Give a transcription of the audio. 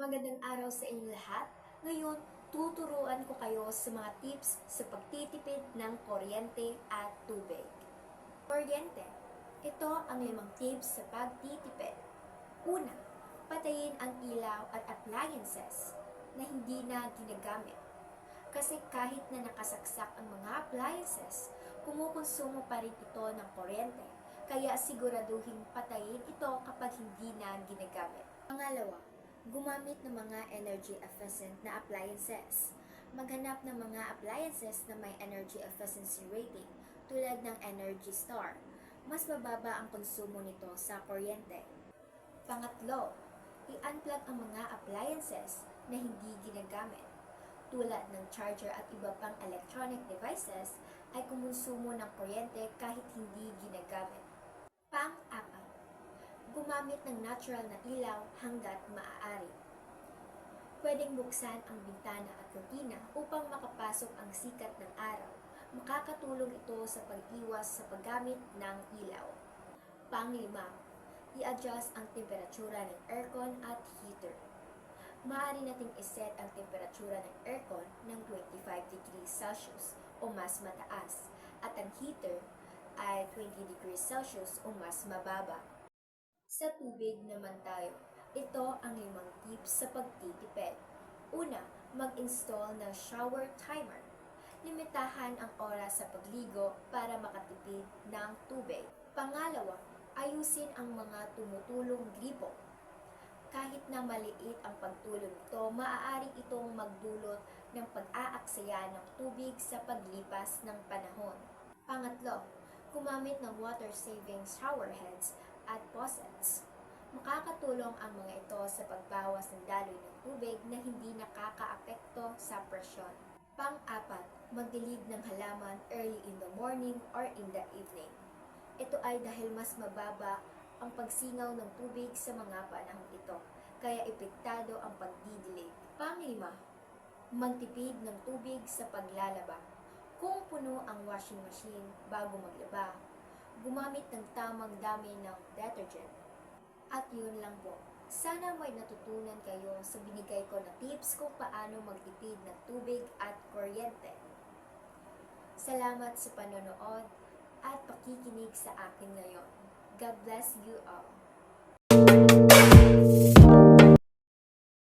Magandang araw sa inyo lahat. Ngayon, tuturuan ko kayo sa mga tips sa pagtitipid ng kuryente at tubig. Kuryente. Ito ang 5 tips sa pagtitipid. Una, patayin ang ilaw at appliances na hindi na ginagamit. Kasi kahit na nakasaksak ang mga appliances, kumukonsumo pa rin ito ng kuryente. Kaya siguraduhin patayin ito kapag hindi na ginagamit. Pangalawa, gumamit ng mga energy efficient na appliances. Maghanap ng mga appliances na may energy efficiency rating tulad ng Energy Star. Mas mababa ang konsumo nito sa kuryente. Pangatlo, i-unplug ang mga appliances na hindi ginagamit. Tulad ng charger at iba pang electronic devices ay kumonsumo ng kuryente kahit hindi ginagamit. Pang-apat, gumamit ng natural na ilaw hanggat maaari. Pwedeng buksan ang bintana at kurtina upang makapasok ang sikat ng araw. Makakatulong ito sa pag-iwas sa paggamit ng ilaw. Pang-lima, i-adjust ang temperatura ng aircon at heater. Maaari nating iset ang temperatura ng aircon ng 25 degrees Celsius o mas mataas at ang heater ay 20 degrees Celsius o mas mababa. Sa tubig naman tayo, ito ang 5 tips sa pagtitipid. Una, mag-install ng shower timer. Limitahan ang oras sa pagligo para makatipid ng tubig. Pangalawa, ayusin ang mga tumutulong gripo. Kahit na maliit ang pagtulong nito, maaari itong magdulot ng pag-aaksaya ng tubig sa paglipas ng panahon. Pangatlo, gumamit ng water-saving shower heads at faucets. Makakatulong ang mga ito sa pagbawas ng daloy ng tubig na hindi nakakaapekto sa presyon. Pang-apat, magdilig ng halaman early in the morning or in the evening. Ito ay dahil mas mababa ang pagsingaw ng tubig sa mga panahong ito, kaya epektado ang pagdidilig. Pang-lima, magtipid ng tubig sa paglalaba. Kung puno ang washing machine bago maglaba, gumamit ng tamang dami ng detergent. At yun lang po. Sana may natutunan kayo sa binigay ko na tips kung paano magtipid ng tubig at kuryente. Salamat sa panonood at pakikinig sa akin ngayon. God bless you all.